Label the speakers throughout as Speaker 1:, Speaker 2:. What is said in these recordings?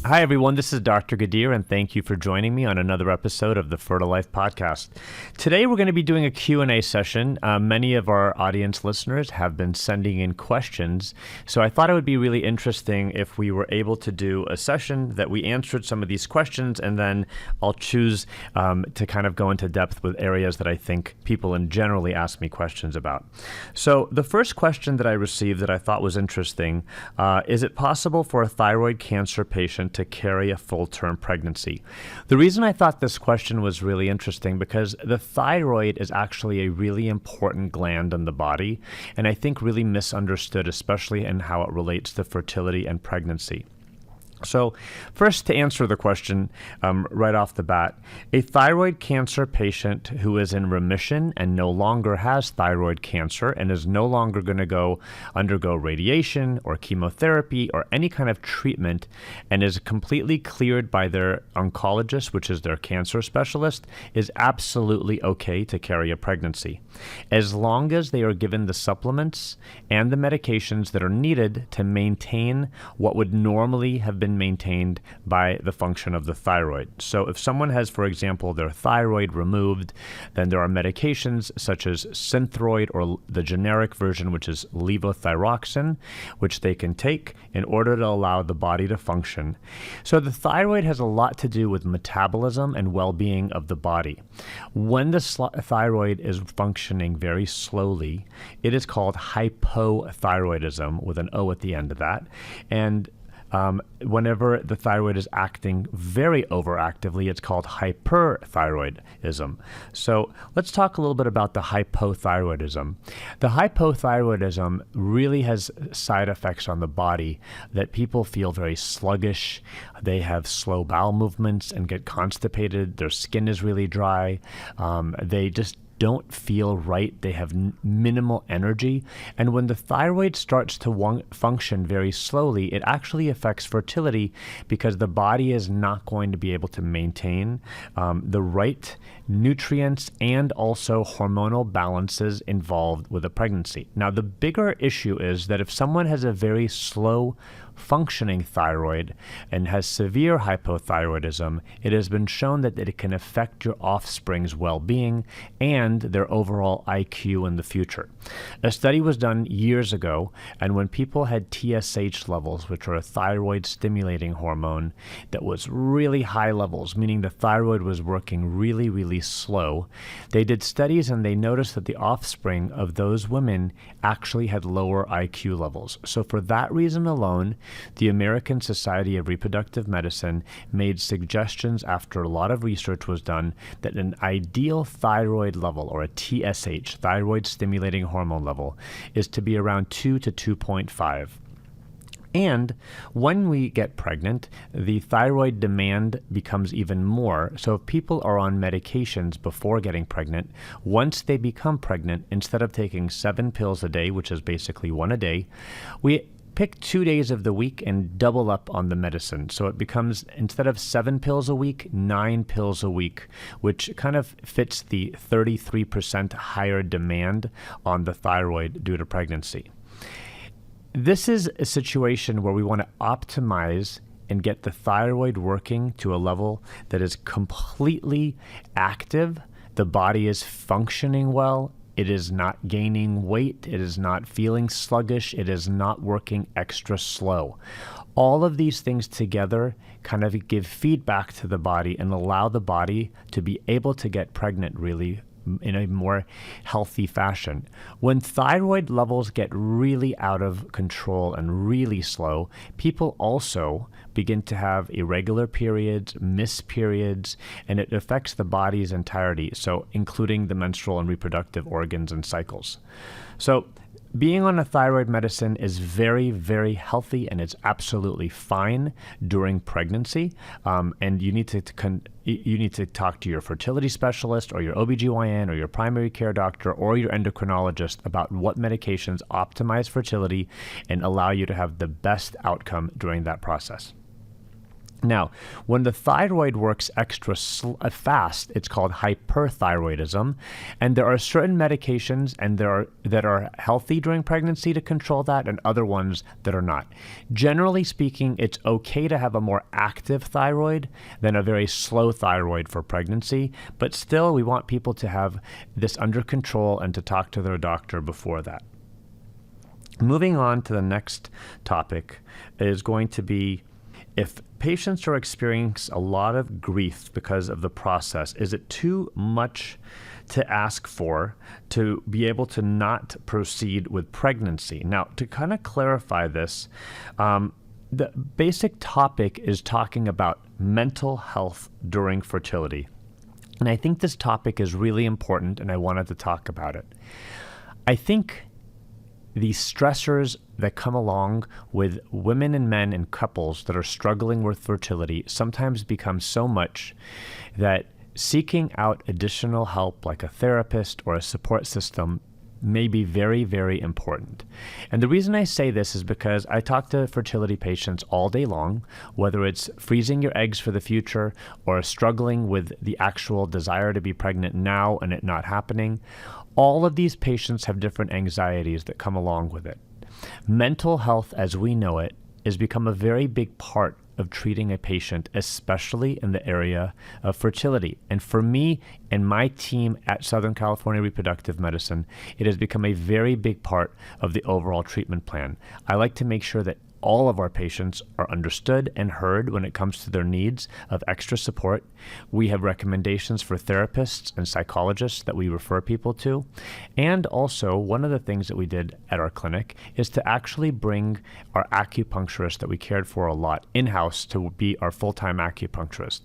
Speaker 1: Hi, everyone. This is Dr. Ghadir, and thank you for joining me on another episode of the Fertile Life podcast. Today, we're going to be doing a Q&A session. Many of our audience listeners have been sending in questions, so I thought it would be really interesting if we were able to do a session that we answered some of these questions, and then I'll choose to kind of go into depth with areas that I think people in generally ask me questions about. So the first question that I received that I thought was interesting, is it possible for a thyroid cancer patient to carry a full-term pregnancy? The reason I thought this question was really interesting because the thyroid is actually a really important gland in the body, and I think really misunderstood, especially in how it relates to fertility and pregnancy. So first, to answer the question right off the bat, a thyroid cancer patient who is in remission and no longer has thyroid cancer and is no longer going to undergo radiation or chemotherapy or any kind of treatment and is completely cleared by their oncologist, which is their cancer specialist, is absolutely okay to carry a pregnancy, as long as they are given the supplements and the medications that are needed to maintain what would normally have been maintained by the function of the thyroid. So if someone has, for example, their thyroid removed, then there are medications such as Synthroid or the generic version, which is levothyroxine, which they can take in order to allow the body to function. So the thyroid has a lot to do with metabolism and well-being of the body. When the thyroid is functioning very slowly, it is called hypothyroidism with an O at the end of that. And whenever the thyroid is acting very overactively, it's called hyperthyroidism. So let's talk a little bit about the hypothyroidism. The hypothyroidism really has side effects on the body that people feel very sluggish. They have slow bowel movements and get constipated. Their skin is really dry. They just don't feel right. They have minimal energy. And when the thyroid starts to function very slowly, it actually affects fertility because the body is not going to be able to maintain the right nutrients and also hormonal balances involved with a pregnancy. Now, the bigger issue is that if someone has a very slow functioning thyroid and has severe hypothyroidism, it has been shown that it can affect your offspring's well-being and their overall IQ in the future. A study was done years ago, and when people had TSH levels, which are a thyroid stimulating hormone, that was really high levels, meaning the thyroid was working really, really slow, they did studies and they noticed that the offspring of those women actually had lower IQ levels. So for that reason alone, the American Society of Reproductive Medicine made suggestions after a lot of research was done that an ideal thyroid level, or a TSH, thyroid stimulating hormone level, is to be around 2 to 2.5. And when we get pregnant, the thyroid demand becomes even more. So if people are on medications before getting pregnant, once they become pregnant, instead of taking 7 pills a day, which is basically 1 a day, we pick 2 days of the week and double up on the medicine. So it becomes, instead of 7 pills a week, 9 pills a week, which kind of fits the 33% higher demand on the thyroid due to pregnancy. This is a situation where we want to optimize and get the thyroid working to a level that is completely active. The body is functioning well. It is not gaining weight. It is not feeling sluggish. It is not working extra slow. All of these things together kind of give feedback to the body and allow the body to be able to get pregnant really in a more healthy fashion. When thyroid levels get really out of control and really slow, people also begin to have irregular periods, missed periods, and it affects the body's entirety, so including the menstrual and reproductive organs and cycles. So being on a thyroid medicine is very, very healthy, and it's absolutely fine during pregnancy. And you need to talk to your fertility specialist or your OBGYN or your primary care doctor or your endocrinologist about what medications optimize fertility and allow you to have the best outcome during that process. Now, when the thyroid works extra fast, it's called hyperthyroidism, and there are certain medications that are healthy during pregnancy to control that, and other ones that are not. Generally speaking, it's okay to have a more active thyroid than a very slow thyroid for pregnancy, but still, we want people to have this under control and to talk to their doctor before that. Moving on to the next topic is going to be, if patients are experiencing a lot of grief because of the process, is it too much to ask for to be able to not proceed with pregnancy? Now, to kind of clarify this, the basic topic is talking about mental health during fertility. And I think this topic is really important, and I wanted to talk about it. I think the stressors that come along with women and men and couples that are struggling with fertility sometimes become so much that seeking out additional help, like a therapist or a support system, may be very, very important. And the reason I say this is because I talk to fertility patients all day long, whether it's freezing your eggs for the future or struggling with the actual desire to be pregnant now and it not happening. All of these patients have different anxieties that come along with it. Mental health, as we know it, has become a very big part of treating a patient, especially in the area of fertility. And for me and my team at Southern California Reproductive Medicine, it has become a very big part of the overall treatment plan. I like to make sure that all of our patients are understood and heard when it comes to their needs of extra support. We have recommendations for therapists and psychologists that we refer people to. And also, one of the things that we did at our clinic is to actually bring our acupuncturist that we cared for a lot in-house to be our full-time acupuncturist.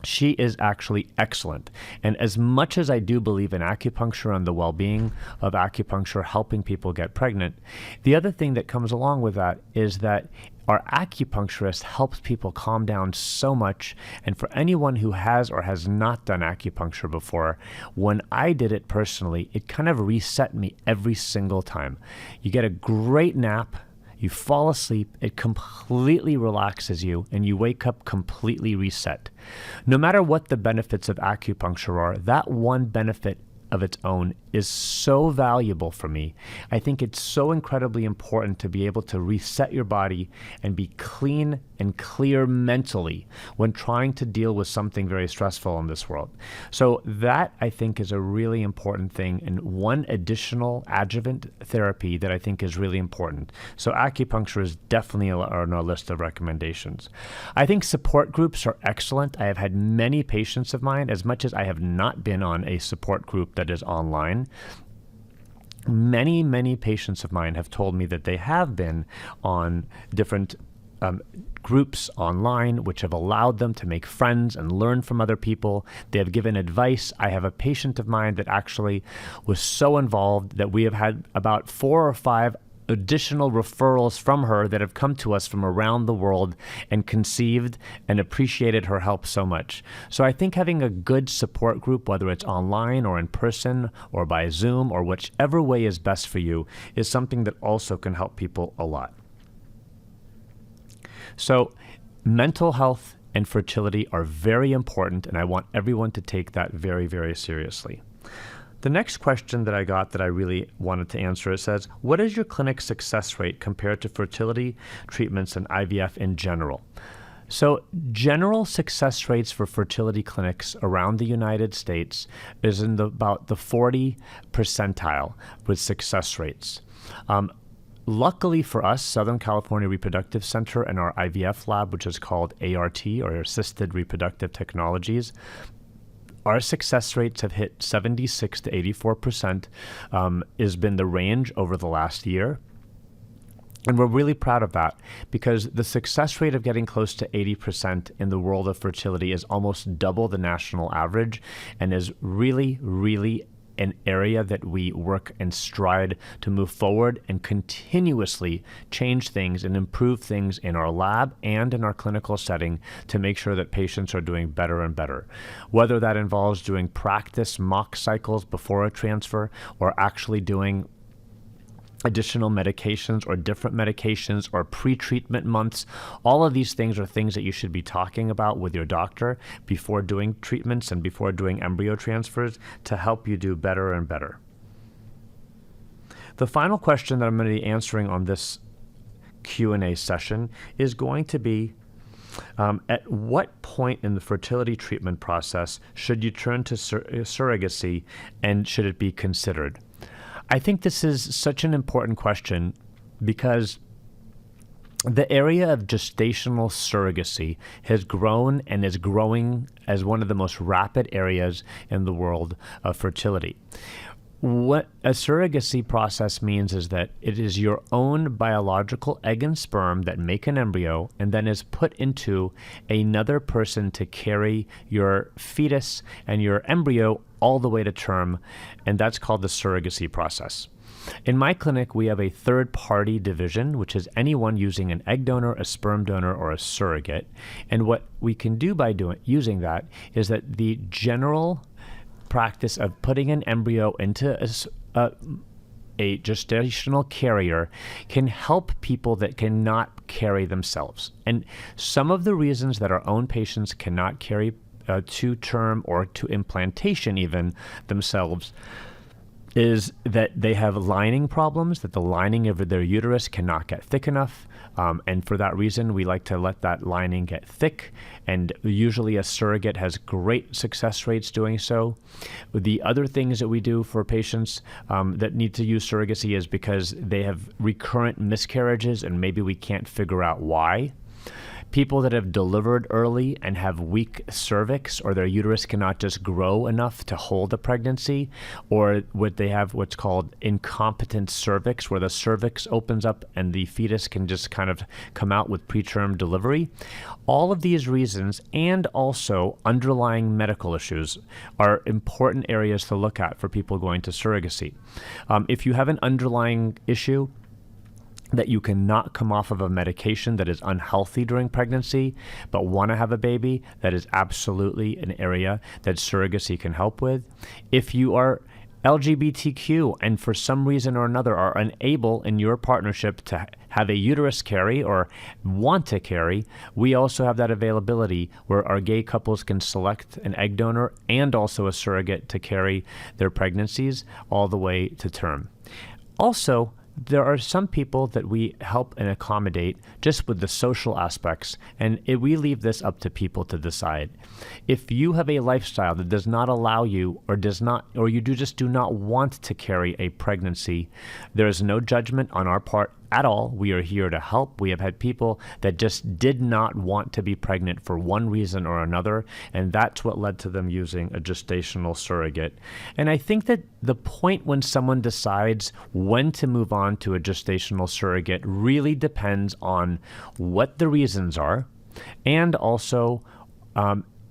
Speaker 1: She is actually excellent. And as much as I do believe in acupuncture and the well-being of acupuncture helping people get pregnant, the other thing that comes along with that is that our acupuncturist helps people calm down so much. And for anyone who has or has not done acupuncture before, when I did it personally, it kind of reset me every single time. You get a great nap. You fall asleep, it completely relaxes you, and you wake up completely reset. No matter what the benefits of acupuncture are, that one benefit of its own is so valuable for me. I think it's so incredibly important to be able to reset your body and be clean and clear mentally when trying to deal with something very stressful in this world. So that, I think, is a really important thing, and one additional adjuvant therapy that I think is really important. So acupuncture is definitely on our list of recommendations. I think support groups are excellent. I have had many patients of mine, as much as I have not been on a support group that is online, many patients of mine have told me that they have been on different groups online, which have allowed them to make friends and learn from other people. They have given advice. I have a patient of mine that actually was so involved that we have had about 4 or 5 additional referrals from her that have come to us from around the world and conceived and appreciated her help so much. So I think having a good support group, whether it's online or in person or by Zoom or whichever way is best for you, is something that also can help people a lot. So mental health and fertility are very important, and I want everyone to take that very, very seriously. The next question that I got that I really wanted to answer, it says, what is your clinic success rate compared to fertility treatments and IVF in general? So general success rates for fertility clinics around the United States is in about the 40 percentile with success rates. Luckily for us, Southern California Reproductive Center and our IVF lab, which is called ART, or Assisted Reproductive Technologies, our success rates have hit 76 to 84%, has been the range over the last year. And we're really proud of that because the success rate of getting close to 80% in the world of fertility is almost double the national average and is really, really an area that we work and stride to move forward and continuously change things and improve things in our lab and in our clinical setting to make sure that patients are doing better and better. Whether that involves doing practice mock cycles before a transfer or actually doing additional medications or different medications or pre-treatment months. All of these things are things that you should be talking about with your doctor before doing treatments and before doing embryo transfers to help you do better and better. The final question that I'm going to be answering on this Q&A session is going to be, at what point in the fertility treatment process should you turn to surrogacy, and should it be considered? I think this is such an important question because the area of gestational surrogacy has grown and is growing as one of the most rapid areas in the world of fertility. What a surrogacy process means is that it is your own biological egg and sperm that make an embryo and then is put into another person to carry your fetus and your embryo all the way to term, and that's called the surrogacy process. In my clinic, we have a third-party division, which is anyone using an egg donor, a sperm donor, or a surrogate. And what we can do by using that is that the general practice of putting an embryo into a gestational carrier can help people that cannot carry themselves. And some of the reasons that our own patients cannot carry to term or to implantation even themselves is that they have lining problems, that the lining of their uterus cannot get thick enough. And for that reason, we like to let that lining get thick. And usually a surrogate has great success rates doing so. The other things that we do for patients that need to use surrogacy is because they have recurrent miscarriages and maybe we can't figure out why. People that have delivered early and have weak cervix, or their uterus cannot just grow enough to hold a pregnancy, or they have what's called incompetent cervix, where the cervix opens up and the fetus can just kind of come out with preterm delivery. All of these reasons, and also underlying medical issues, are important areas to look at for people going to surrogacy. If you have an underlying issue that you cannot come off of a medication that is unhealthy during pregnancy, but want to have a baby, that is absolutely an area that surrogacy can help with. If you are LGBTQ and for some reason or another are unable in your partnership to have a uterus carry or want to carry, we also have that availability where our gay couples can select an egg donor and also a surrogate to carry their pregnancies all the way to term. Also, there are some people that we help and accommodate just with the social aspects, and we leave this up to people to decide. If you have a lifestyle that does not allow you or you just do not want to carry a pregnancy, there is no judgment on our part at all. We are here to help. We have had people that just did not want to be pregnant for one reason or another, and that's what led to them using a gestational surrogate. And I think that the point when someone decides when to move on to a gestational surrogate really depends on what the reasons are, and also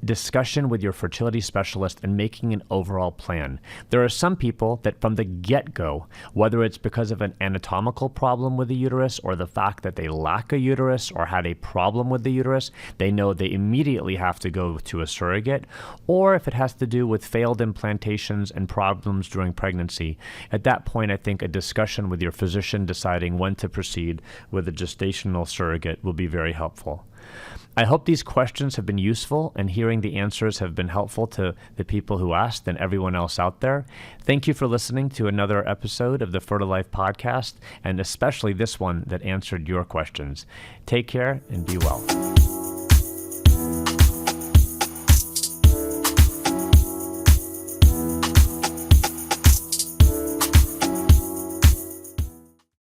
Speaker 1: discussion with your fertility specialist and making an overall plan. There are some people that from the get-go, whether it's because of an anatomical problem with the uterus or the fact that they lack a uterus or had a problem with the uterus, they know they immediately have to go to a surrogate, or if it has to do with failed implantations and problems during pregnancy. At that point, I think a discussion with your physician deciding when to proceed with a gestational surrogate will be very helpful. I hope these questions have been useful and hearing the answers have been helpful to the people who asked and everyone else out there. Thank you for listening to another episode of the Fertilife podcast, and especially this one that answered your questions. Take care and be well.